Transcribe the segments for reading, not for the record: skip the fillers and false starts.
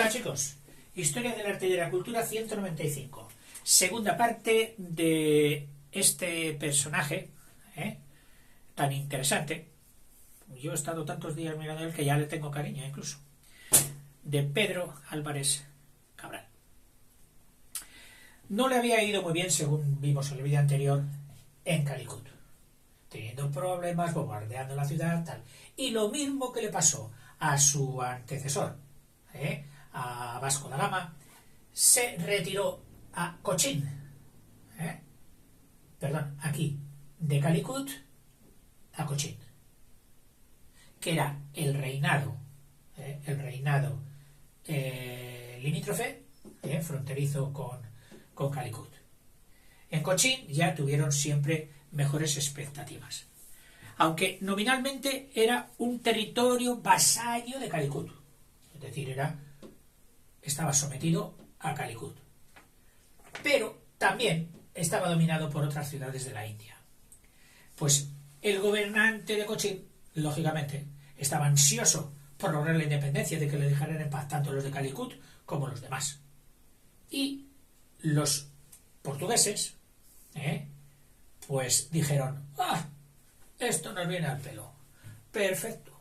Hola chicos, Historia del Arte y de la Cultura 195. Segunda parte de este personaje tan interesante. Yo he estado tantos días mirando a él que ya le tengo cariño incluso. De Pedro Álvarez Cabral. No le había ido muy bien, según vimos en el vídeo anterior, en Calicut. Teniendo problemas, bombardeando la ciudad, tal. Y lo mismo que le pasó a su antecesor, a Vasco da Gama, se retiró a Cochín, aquí, de Calicut a Cochín, que era el reinado limítrofe, fronterizo con Calicut. En Cochín ya tuvieron siempre mejores expectativas, aunque nominalmente era un territorio vasallo de Calicut, es decir, estaba sometido a Calicut, pero también estaba dominado por otras ciudades de la India. Pues el gobernante de Cochín, lógicamente, estaba ansioso por lograr la independencia, de que le dejaran en paz tanto los de Calicut como los demás. Y los portugueses, pues dijeron: esto nos viene al pelo, perfecto,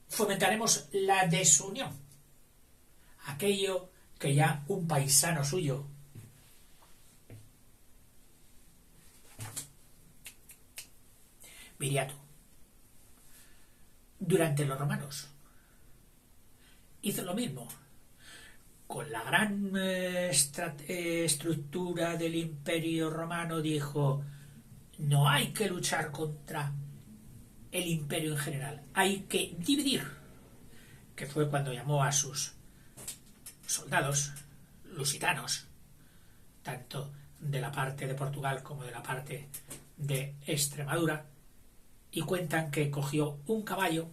fomentaremos la desunión, aquello que ya un paisano suyo Viriato, durante los romanos, hizo lo mismo. Con la gran estructura del Imperio Romano dijo: no hay que luchar contra el imperio en general, hay que dividir, que fue cuando llamó a sus soldados lusitanos, tanto de la parte de Portugal como de la parte de Extremadura, y cuentan que cogió un caballo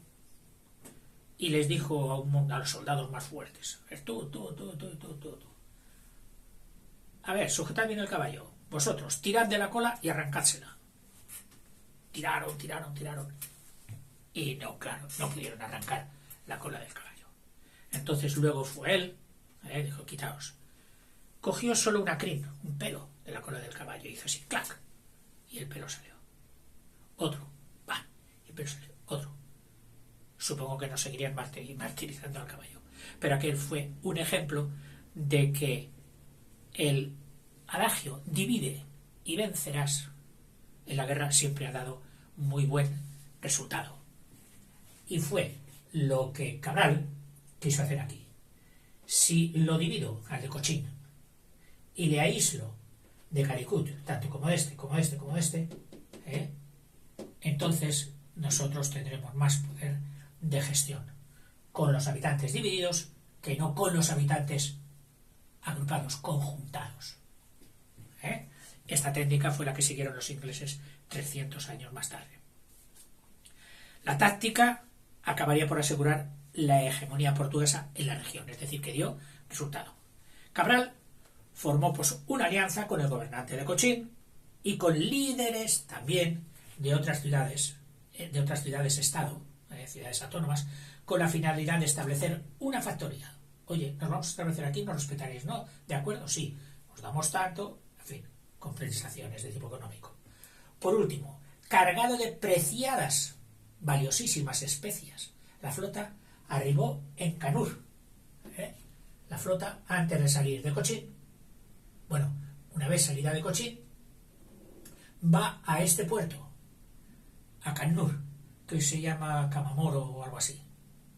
y les dijo a los soldados más fuertes: tú. A ver, sujetad bien el caballo. Vosotros, tirad de la cola y arrancádsela. Tiraron. Y no, claro, no pudieron arrancar la cola del caballo. Entonces luego fue él, dijo: quitaos. Cogió solo una crin, un pelo de la cola del caballo, y hizo así, clac, y el pelo salió. Otro, y el pelo salió. Otro. Supongo que no seguirían martirizando al caballo, pero aquel fue un ejemplo de que el adagio divide y vencerás en la guerra siempre ha dado muy buen resultado, y fue lo que Cabral quiso hacer aquí. Si lo divido al de Cochín y le aíslo de Calicut, tanto como este, entonces nosotros tendremos más poder de gestión con los habitantes divididos que no con los habitantes agrupados, conjuntados. Esta técnica fue la que siguieron los ingleses 300 años más tarde. La táctica acabaría por asegurar la hegemonía portuguesa en la región, es decir, que dio resultado. Cabral formó pues una alianza con el gobernante de Cochín y con líderes también de otras ciudades-estado, ciudades autónomas, con la finalidad de establecer una factoría. Oye, nos vamos a establecer aquí, nos respetaréis, ¿no? ¿De acuerdo? Sí, os damos tanto, en fin, compensaciones de tipo económico. Por último, cargado de preciadas, valiosísimas especias, la flota arribó en Canur. La flota, antes de salir de Cochín, una vez salida de Cochín, va a este puerto, a Canur, que hoy se llama Camamoro o algo así.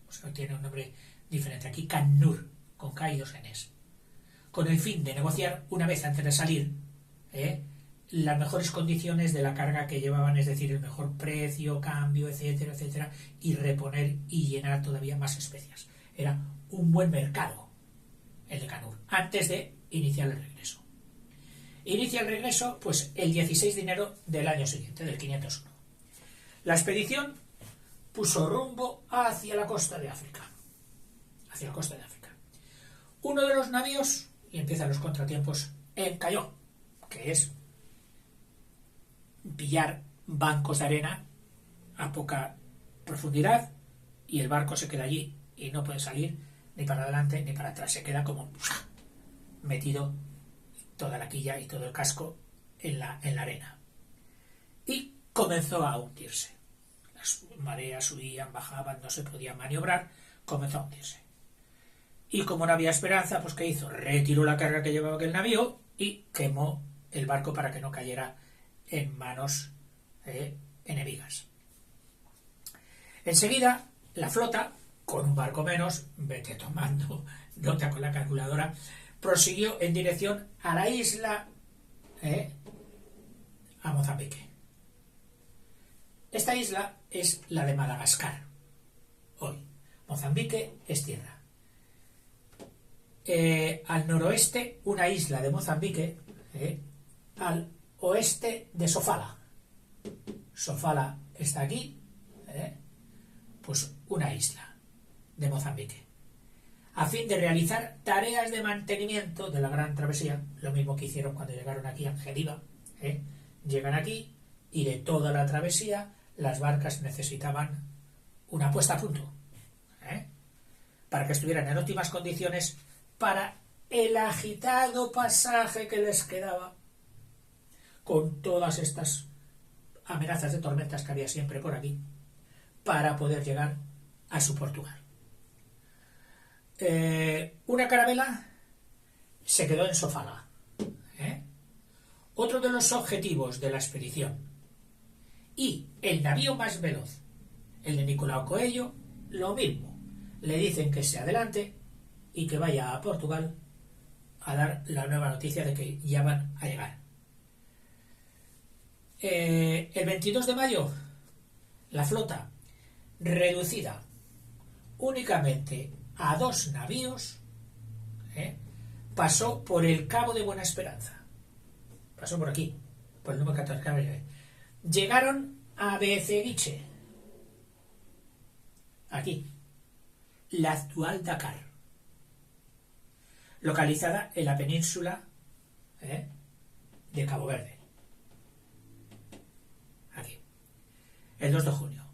O sea, tiene un nombre diferente. Aquí Canur, con K y 2 Ns. Con el fin de negociar, una vez antes de salir, las mejores condiciones de la carga que llevaban, es decir, el mejor precio, cambio, etcétera, y reponer y llenar todavía más especias. Era un buen mercado el de Canur, antes de iniciar el regreso. Inicia el regreso, pues, el 16 de enero del año siguiente, del 501. La expedición puso rumbo hacia la costa de África. Uno de los navíos, y empiezan los contratiempos, encalló, que es pillar bancos de arena a poca profundidad, y el barco se queda allí y no puede salir ni para adelante ni para atrás. Se queda como metido toda la quilla y todo el casco en la arena. Y comenzó a hundirse. Las mareas subían, bajaban, no se podía maniobrar, comenzó a hundirse. Y como no había esperanza, pues ¿qué hizo? Retiró la carga que llevaba aquel navío y quemó el barco para que no cayera en manos enemigas. Enseguida, la flota, con un barco menos, vete tomando nota con la calculadora, prosiguió en dirección a la isla, a Mozambique. Esta isla es la de Madagascar, hoy. Mozambique es tierra. Al noroeste, una isla de Mozambique, al oeste de Sofala. Sofala está aquí, pues una isla de Mozambique, a fin de realizar tareas de mantenimiento de la gran travesía, lo mismo que hicieron cuando llegaron aquí a Angeliba. Llegan aquí y de toda la travesía las barcas necesitaban una puesta a punto, para que estuvieran en óptimas condiciones para el agitado pasaje que les quedaba con todas estas amenazas de tormentas que había siempre por aquí, para poder llegar a su Portugal. Una carabela se quedó en Sofala. Otro de los objetivos de la expedición, y el navío más veloz, el de Nicolau Coello, lo mismo. Le dicen que se adelante y que vaya a Portugal a dar la nueva noticia de que ya van a llegar. El 22 de mayo, la flota, reducida únicamente a 2 navíos, pasó por el Cabo de Buena Esperanza. Pasó por aquí, por el número 14. Llegaron a Beceguiche, aquí, la actual Dakar, localizada en la península de Cabo Verde. Aquí, el 2 de junio.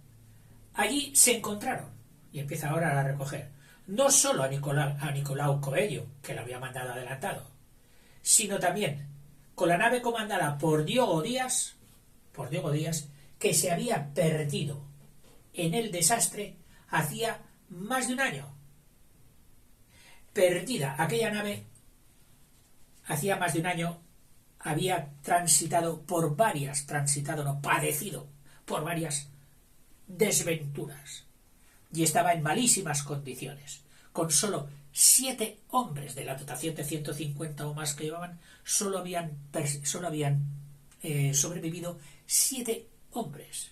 Allí se encontraron, y empieza ahora a recoger, no solo a Nicolau Coello, que lo había mandado adelantado, sino también con la nave comandada por Diogo Díaz, que se había perdido en el desastre hacía más de un año. Perdida aquella nave, hacía más de un año, había padecido por varias desventuras y estaba en malísimas condiciones. Con solo 7 hombres de la dotación de 150 o más que llevaban, solo habían sobrevivido 7 hombres.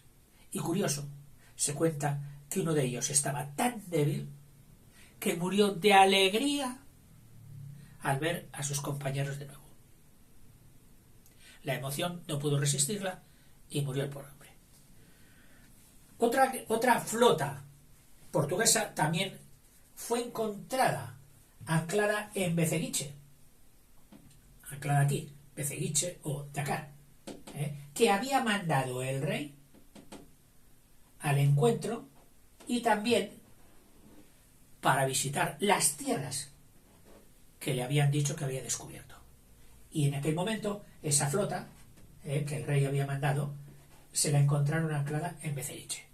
Y curioso, se cuenta que uno de ellos estaba tan débil que murió de alegría al ver a sus compañeros de nuevo. La emoción no pudo resistirla y murió el pobre hombre. Otra flota portuguesa también fue encontrada anclada en Beceguiche, anclada aquí, Beceguiche o Dakar, que había mandado el rey al encuentro y también para visitar las tierras que le habían dicho que había descubierto. Y en aquel momento esa flota que el rey había mandado se la encontraron anclada en Beceguiche.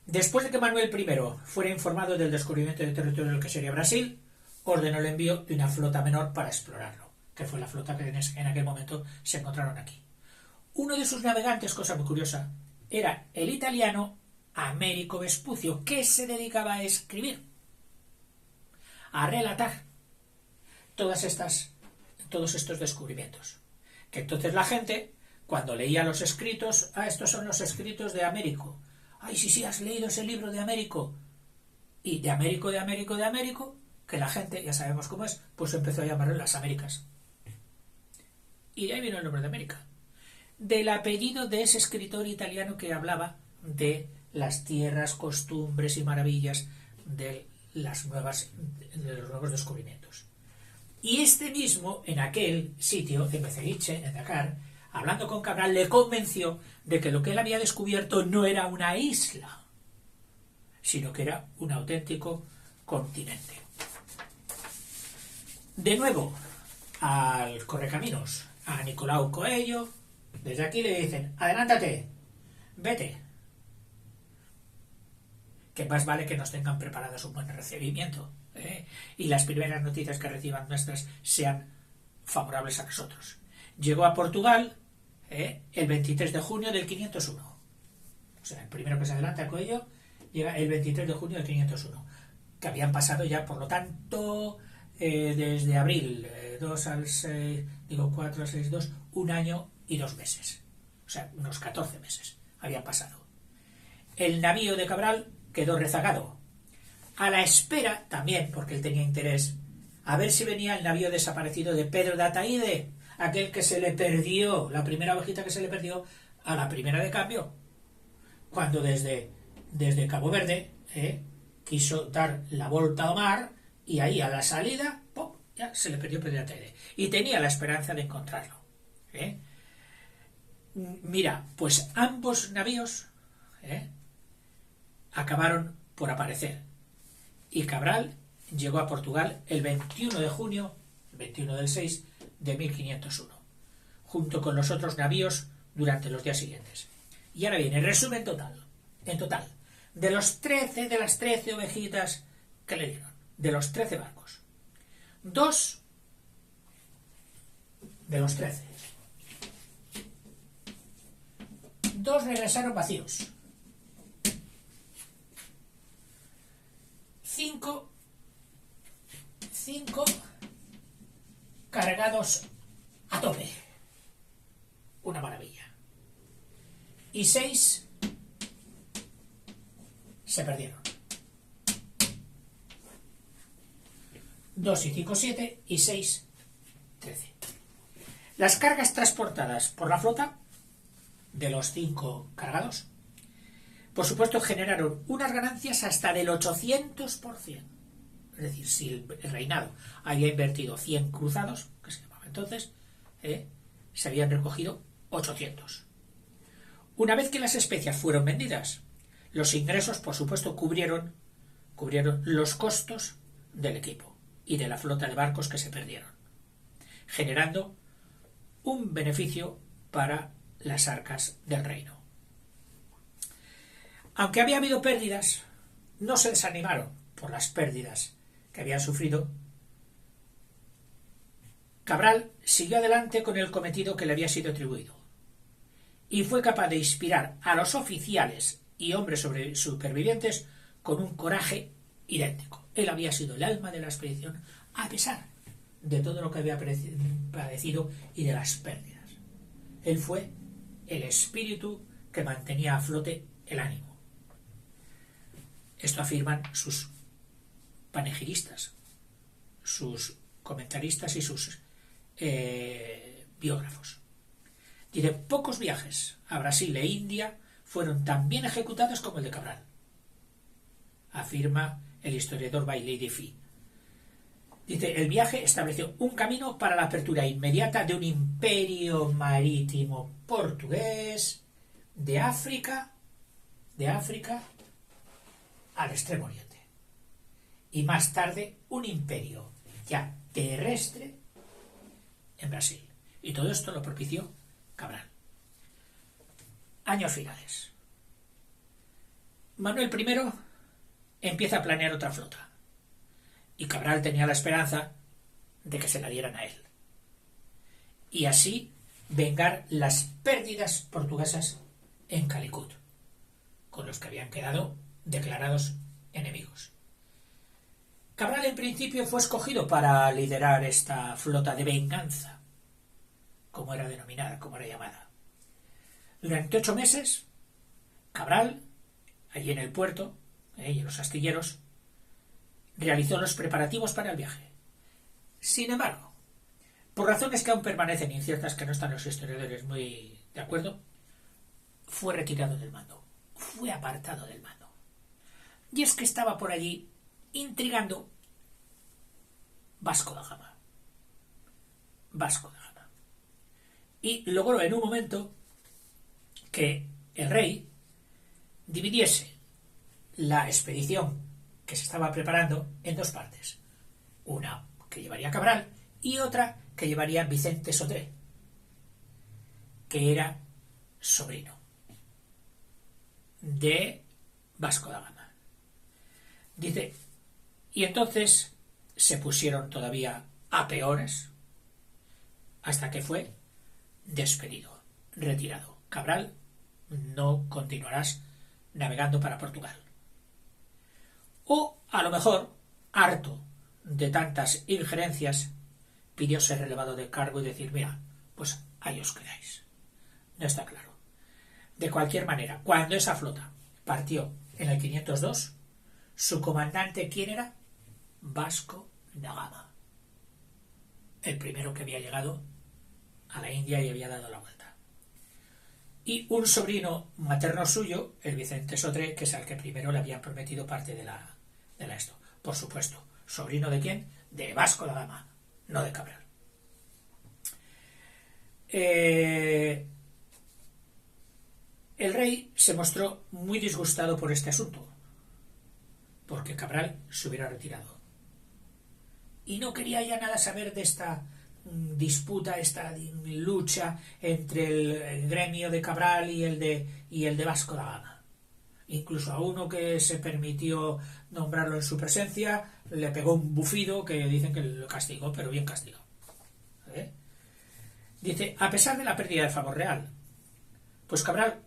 Después de que Manuel I fuera informado del descubrimiento del territorio del que sería Brasil, ordenó el envío de una flota menor para explorarlo, que fue la flota que en aquel momento se encontraron aquí. Uno de sus navegantes, cosa muy curiosa, era el italiano Américo Vespucio, que se dedicaba a escribir, a relatar todos estos descubrimientos. Que entonces la gente, cuando leía los escritos, estos son los escritos de Américo. Ay, sí, has leído ese libro de Américo. Y de Américo, que la gente, ya sabemos cómo es, pues empezó a llamarlo las Américas. Y de ahí vino el nombre de América. Del apellido de ese escritor italiano que hablaba de las tierras, costumbres y maravillas de los nuevos descubrimientos. Y este mismo, en aquel sitio, en Beceguiche, en Dakar, hablando con Cabral, le convenció de que lo que él había descubierto no era una isla, sino que era un auténtico continente. De nuevo, al correcaminos, a Nicolau Coello, desde aquí le dicen, adelántate, vete. Que más vale que nos tengan preparados un buen recibimiento, y las primeras noticias que reciban nuestras sean favorables a nosotros. Llegó a Portugal el 23 de junio del 501. O sea, el primero que se adelanta a Coello llega el 23 de junio del 501. Que habían pasado ya, por lo tanto, desde abril 2 al 6, 4 al 6, 2, un año y 2 meses. O sea, unos 14 meses habían pasado. El navío de Cabral quedó rezagado, a la espera también, porque él tenía interés, a ver si venía el navío desaparecido de Pedro de Ataíde, aquel que se le perdió, la primera ovejita que se le perdió a la primera de cambio, cuando desde Cabo Verde quiso dar la vuelta al mar, y ahí a la salida, ¡pum!, ya se le perdió Pedro de Ataíde, y tenía la esperanza de encontrarlo. Mira, pues ambos navíos acabaron por aparecer, y Cabral llegó a Portugal el 21 de junio, 21 del 6 de 1501, junto con los otros navíos durante los días siguientes. Y ahora viene el resumen total. En total, de las 13 ovejitas que le dieron, de los 13 barcos, 2 de los 13, 2 regresaron vacíos, 5 cargados a tope, una maravilla, y 6 se perdieron. 2 y 5, 7, y 6, 13. Las cargas transportadas por la flota, de los 5 cargados, por supuesto generaron unas ganancias hasta del 800%. Es decir, si el reinado había invertido 100 cruzados, que se llamaba entonces, se habían recogido 800. Una vez que las especias fueron vendidas, los ingresos, por supuesto, cubrieron los costos del equipo y de la flota de barcos que se perdieron, generando un beneficio para las arcas del reino. Aunque había habido pérdidas, no se desanimaron por las pérdidas que habían sufrido. Cabral siguió adelante con el cometido que le había sido atribuido y fue capaz de inspirar a los oficiales y hombres supervivientes con un coraje idéntico. Él había sido el alma de la expedición a pesar de todo lo que había padecido y de las pérdidas. Él fue el espíritu que mantenía a flote el ánimo. Esto afirman sus panegiristas, sus comentaristas y sus biógrafos. Dice, pocos viajes a Brasil e India fueron tan bien ejecutados como el de Cabral, afirma el historiador Bailey de Fee. Dice, el viaje estableció un camino para la apertura inmediata de un imperio marítimo portugués de África al Extremo Oriente, y más tarde un imperio ya terrestre en Brasil. Y todo esto lo propició Cabral. Años finales. Manuel I empieza a planear otra flota, y Cabral tenía la esperanza de que se la dieran a él, y así vengar las pérdidas portuguesas en Calicut, con los que habían quedado declarados enemigos. Cabral en principio fue escogido para liderar esta flota de venganza, como era denominada, como era llamada. Durante 8 meses, Cabral, allí en el puerto, y en los astilleros, realizó los preparativos para el viaje. Sin embargo, por razones que aún permanecen inciertas, que no están los historiadores muy de acuerdo, fue retirado del mando, fue apartado del mando. Y es que estaba por allí intrigando Vasco da Gama. Y logró en un momento que el rey dividiese la expedición que se estaba preparando en dos partes. Una que llevaría Cabral y otra que llevaría Vicente Sodré, que era sobrino de Vasco da Gama. Dice, y entonces se pusieron todavía a peores hasta que fue despedido, retirado. Cabral, no continuarás navegando para Portugal. O, a lo mejor, harto de tantas injerencias, pidió ser relevado de cargo y decir, mira, pues ahí os quedáis. No está claro. De cualquier manera, cuando esa flota partió en el 502, su comandante, ¿quién era? Vasco da Gama, el primero que había llegado a la India y había dado la vuelta. Y un sobrino materno suyo, el Vicente Sodré, que es al que primero le habían prometido parte de la esto. Por supuesto, ¿sobrino de quién? De Vasco da Gama, no de Cabral. El rey se mostró muy disgustado por este asunto, porque Cabral se hubiera retirado. Y no quería ya nada saber de esta disputa, esta lucha entre el gremio de Cabral y el de Vasco da Gama. Incluso a uno que se permitió nombrarlo en su presencia, le pegó un bufido que dicen que lo castigó, pero bien castigado. Dice, a pesar de la pérdida del favor real, pues Cabral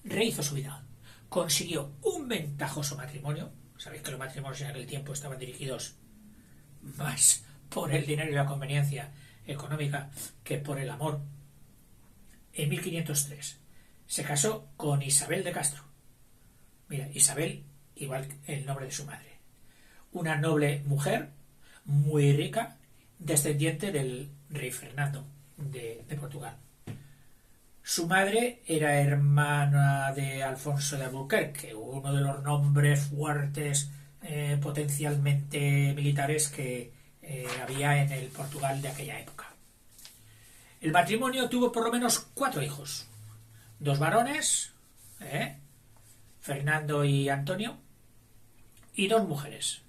rehizo su vida. Consiguió un ventajoso matrimonio. Sabéis que los matrimonios en aquel tiempo estaban dirigidos más por el dinero y la conveniencia económica que por el amor. En 1503 se casó con Isabel de Castro. Mira, Isabel, igual que el nombre de su madre. Una noble mujer, muy rica, descendiente del rey Fernando de Portugal. Su madre era hermana de Alfonso de Albuquerque, uno de los nombres fuertes, potencialmente militares que había en el Portugal de aquella época. El matrimonio tuvo por lo menos 4 hijos, 2 varones, Fernando y Antonio, y 2 mujeres,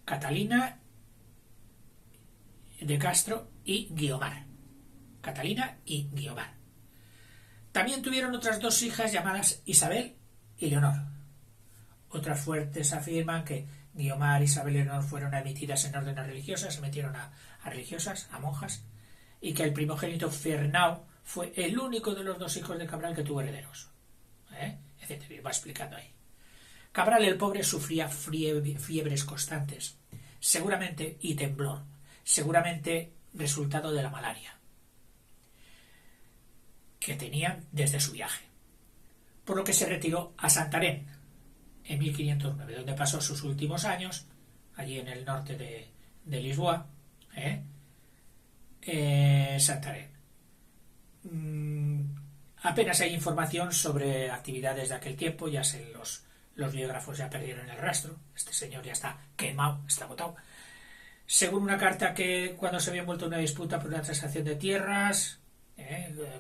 Catalina de Castro y Guiomar. Catalina y Guiomar. También tuvieron otras 2 hijas llamadas Isabel y Leonor. Otras fuentes afirman que Guiomar, Isabel y Leonor fueron admitidas en órdenes religiosas, se metieron a religiosas, a monjas, y que el primogénito Fernão fue el único de los 2 hijos de Cabral que tuvo herederos. Etcétera. Y va explicando ahí. Cabral el pobre sufría fiebres constantes, seguramente, y temblor, seguramente resultado de la malaria que tenían desde su viaje, por lo que se retiró a Santarém en 1509, donde pasó sus últimos años, allí en el norte de Lisboa, Santarém. Apenas hay información sobre actividades de aquel tiempo, ya sé, los biógrafos ya perdieron el rastro, este señor ya está quemado, está agotado. Según una carta que cuando se había envuelto en una disputa por una transacción de tierras,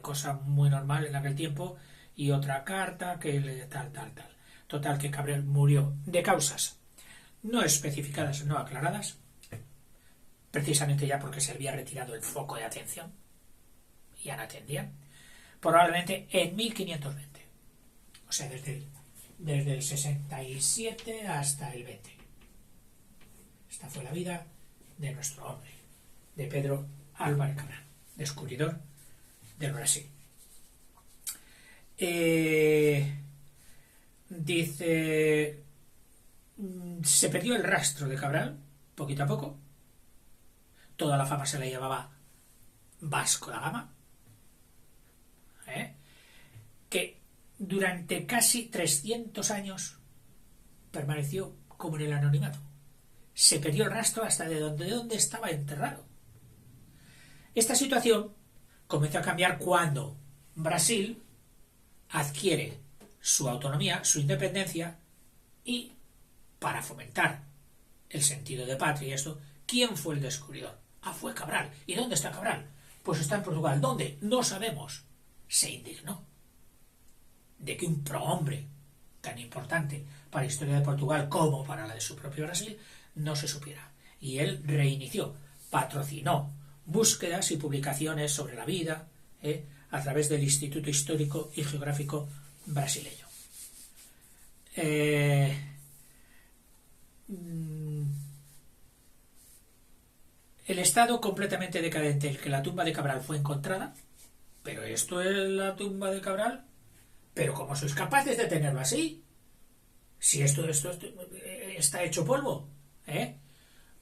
cosa muy normal en aquel tiempo, y otra carta que tal. Total, que Cabral murió de causas no especificadas, no aclaradas, precisamente ya porque se había retirado el foco de atención, ya no atendían, probablemente en 1520, o sea, desde el 67 hasta el 20. Esta fue la vida de nuestro hombre, de Pedro Álvares Cabral, descubridor del Brasil. Dice, se perdió el rastro de Cabral poquito a poco, toda la fama se la llevaba Vasco da Gama, que durante casi 300 años permaneció como en el anonimato. Se perdió el rastro hasta de dónde estaba enterrado. Esta situación comenzó a cambiar cuando Brasil adquiere su autonomía, su independencia, y para fomentar el sentido de patria y esto, ¿quién fue el descubridor? Fue Cabral. ¿Y dónde está Cabral? Pues está en Portugal. ¿Dónde? No sabemos. Se indignó de que un prohombre tan importante para la historia de Portugal como para la de su propio Brasil, no se supiera. Y él reinició, patrocinó búsquedas y publicaciones sobre la vida a través del Instituto Histórico y Geográfico Brasileño. El estado completamente decadente en que la tumba de Cabral fue encontrada, pero esto es la tumba de Cabral, pero ¿cómo sois capaces de tenerlo así? Si esto está hecho polvo,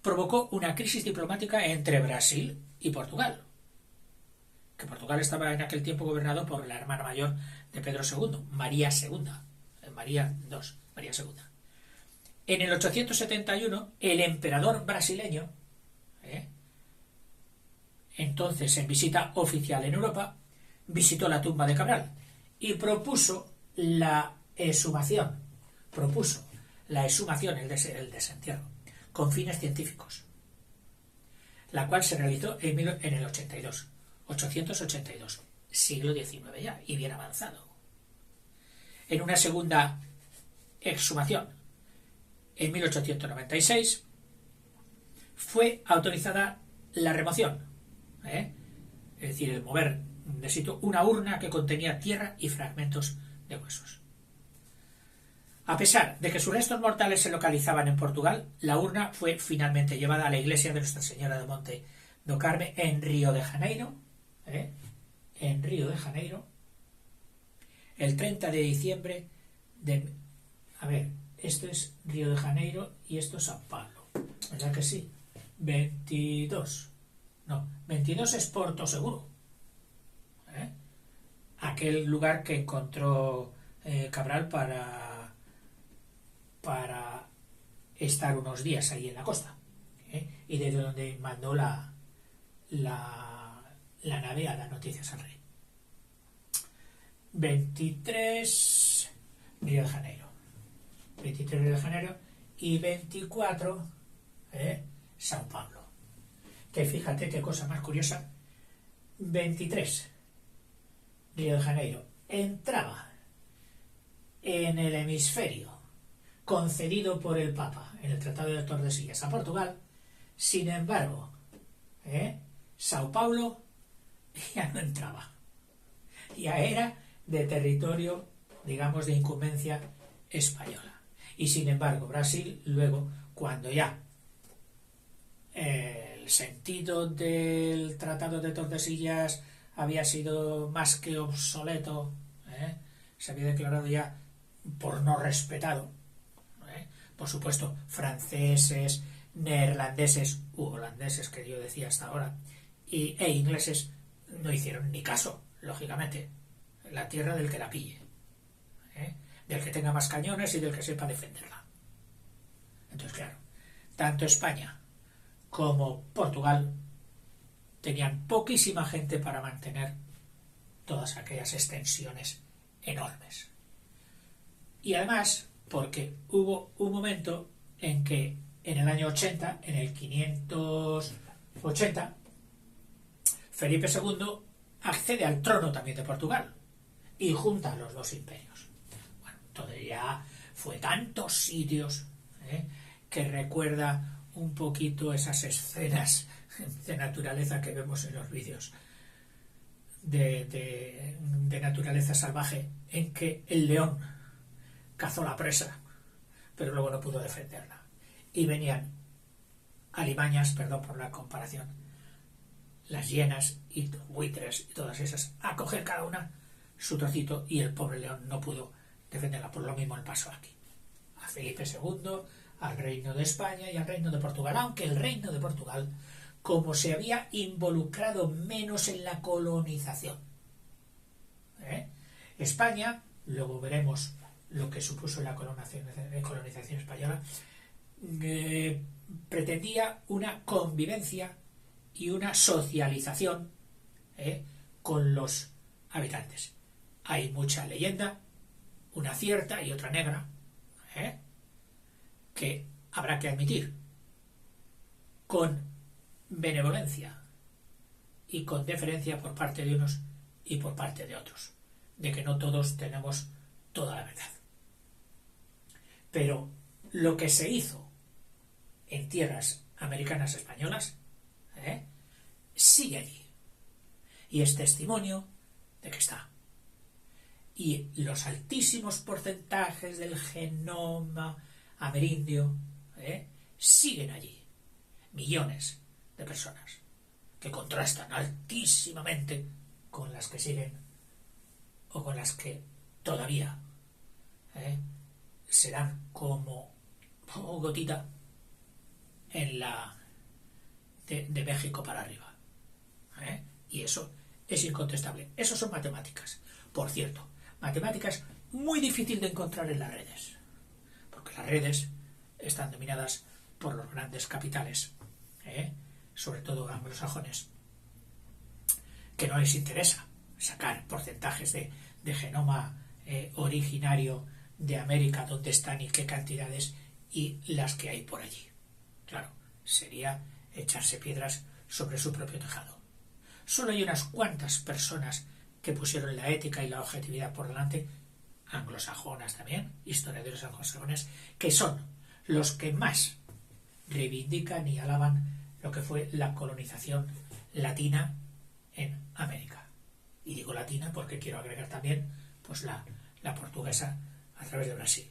provocó una crisis diplomática entre Brasil y Portugal, que Portugal estaba en aquel tiempo gobernado por la hermana mayor de Pedro II, María II. En el 871, el emperador brasileño, entonces en visita oficial en Europa, visitó la tumba de Cabral y propuso la exhumación, el desentierro, con fines científicos, la cual se realizó en el 882, siglo XIX ya, y bien avanzado. En una segunda exhumación, en 1896, fue autorizada la remoción, es decir, el mover de sitio una urna que contenía tierra y fragmentos de huesos. A pesar de que sus restos mortales se localizaban en Portugal, la urna fue finalmente llevada a la iglesia de Nuestra Señora do Monte do Carme en Río de Janeiro, el 30 de diciembre de... A ver, esto es Río de Janeiro y esto es Sao Paulo, ¿verdad que sí? 22 es Porto Seguro, aquel lugar que encontró Cabral para estar unos días ahí en la costa, y desde donde mandó la nave a dar noticias al rey. 23 Río de Janeiro, y 24 Sao Paulo. Que fíjate qué cosa más curiosa, 23 Río de Janeiro entraba en el hemisferio concedido por el Papa en el Tratado de Tordesillas a Portugal. Sin embargo, Sao Paulo ya no entraba, ya era de territorio, digamos, de incumbencia española. Y sin embargo, Brasil luego, cuando ya el sentido del Tratado de Tordesillas había sido más que obsoleto, se había declarado ya por no respetado, por supuesto, franceses, neerlandeses u holandeses, que yo decía hasta ahora, e ingleses no hicieron ni caso, lógicamente. La tierra del que la pille, del que tenga más cañones y del que sepa defenderla. Entonces, claro, tanto España como Portugal tenían poquísima gente para mantener todas aquellas extensiones enormes. Y además, porque hubo un momento en que en el año 80, en el 580, Felipe II accede al trono también de Portugal y junta los dos imperios. Bueno, todavía fue tantos sitios que recuerda un poquito esas escenas de naturaleza que vemos en los vídeos de naturaleza salvaje, en que el león cazó la presa pero luego no pudo defenderla, y venían alimañas, perdón por la comparación, las hienas y buitres y todas esas a coger cada una su trocito, y el pobre león no pudo defenderla. Por lo mismo el paso aquí a Felipe II, al Reino de España y al Reino de Portugal, aunque el Reino de Portugal, como se había involucrado menos en la colonización, España, luego veremos lo que supuso la colonización española, pretendía una convivencia y una socialización con los habitantes. Hay mucha leyenda, una cierta y otra negra, que habrá que admitir con benevolencia y con deferencia por parte de unos y por parte de otros, de que no todos tenemos toda la verdad. Pero lo que se hizo en tierras americanas españolas sigue allí. Y es testimonio de que está. Y los altísimos porcentajes del genoma amerindio siguen allí. Millones de personas que contrastan altísimamente con las que siguen o con las que todavía serán como gotita en la de México para arriba. Y eso es incontestable. Eso son matemáticas. Por cierto, matemáticas muy difícil de encontrar en las redes, porque las redes están dominadas por los grandes capitales, sobre todo anglosajones, que no les interesa sacar porcentajes de genoma originario de América, dónde están y qué cantidades, y las que hay por allí. Claro, sería echarse piedras sobre su propio tejado. Solo hay unas cuantas personas que pusieron la ética y la objetividad por delante, anglosajonas también, historiadores anglosajones, que son los que más reivindican y alaban lo que fue la colonización latina en América. Y digo latina porque quiero agregar también pues la portuguesa a través de Brasil.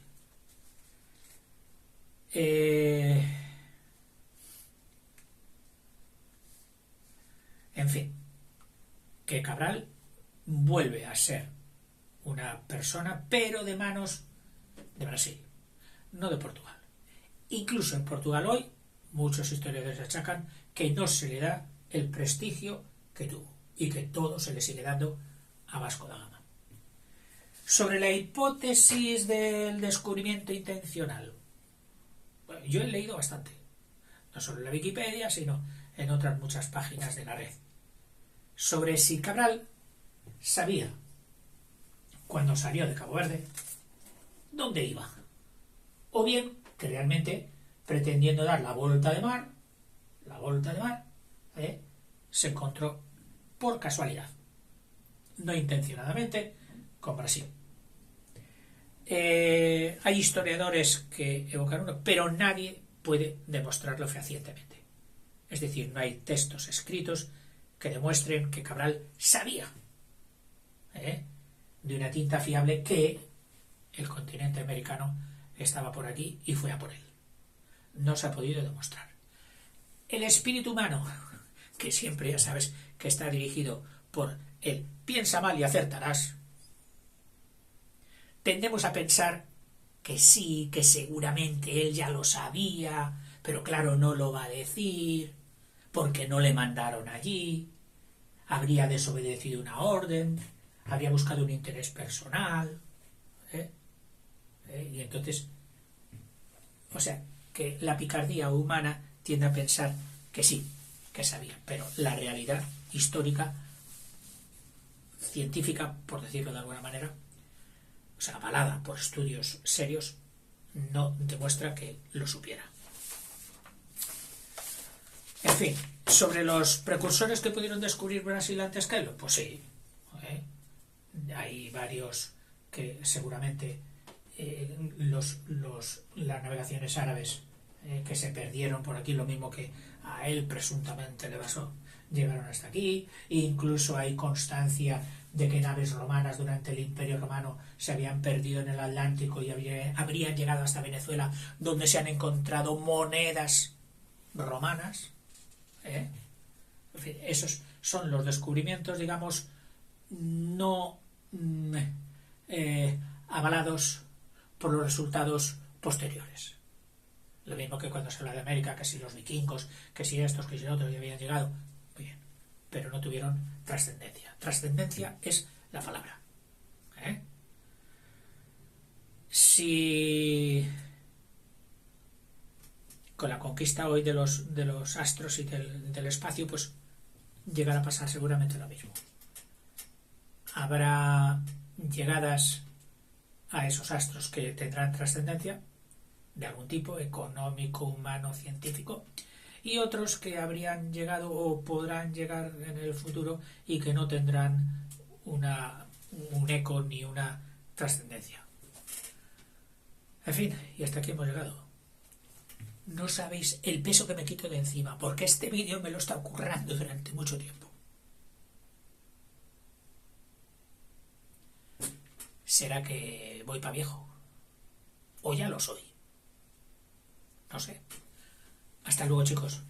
En fin, que Cabral vuelve a ser una persona, pero de manos de Brasil, no de Portugal. Incluso en Portugal hoy, muchos historiadores achacan que no se le da el prestigio que tuvo y que todo se le sigue dando a Vasco da Gama. Sobre la hipótesis del descubrimiento intencional, bueno, yo he leído bastante, no solo en la Wikipedia, sino en otras muchas páginas de la red, sobre si Cabral sabía, cuando salió de Cabo Verde, dónde iba, o bien que realmente, pretendiendo dar la vuelta de mar, se encontró por casualidad, no intencionadamente, con Brasil. Hay historiadores que evocan uno, pero nadie puede demostrarlo fehacientemente. Es decir, no hay textos escritos que demuestren que Cabral sabía de una tinta fiable que el continente americano estaba por aquí y fue a por él. No se ha podido demostrar. El espíritu humano, que siempre ya sabes que está dirigido por el piensa mal y acertarás, tendemos a pensar que sí, que seguramente él ya lo sabía, pero claro, no lo va a decir, porque no le mandaron allí, habría desobedecido una orden, habría buscado un interés personal, y entonces, o sea, que la picardía humana tiende a pensar que sí, que sabía, pero la realidad histórica, científica, por decirlo de alguna manera, o sea, avalada por estudios serios, no demuestra que lo supiera. En fin, sobre los precursores que pudieron descubrir Brasil antes que él, pues sí, hay varios que seguramente las navegaciones árabes que se perdieron por aquí, lo mismo que a él presuntamente le pasó, llegaron hasta aquí. Incluso hay constancia de que naves romanas durante el Imperio Romano se habían perdido en el Atlántico y habrían llegado hasta Venezuela, donde se han encontrado monedas romanas. En fin, esos son los descubrimientos, digamos, no avalados por los resultados posteriores. Lo mismo que cuando se habla de América, que si los vikingos, que si estos, que si otros ya habían llegado, muy bien, pero no tuvieron trascendencia. Trascendencia es la palabra. Si con la conquista hoy de los astros y del espacio, pues llegará a pasar seguramente lo mismo. Habrá llegadas a esos astros que tendrán trascendencia de algún tipo, económico, humano, científico, y otros que habrían llegado o podrán llegar en el futuro y que no tendrán un eco ni una trascendencia. En fin, y hasta aquí hemos llegado. No sabéis el peso que me quito de encima, porque este vídeo me lo está currando durante mucho tiempo. ¿Será que voy para viejo? ¿O ya lo soy? No sé. Hasta luego, chicos.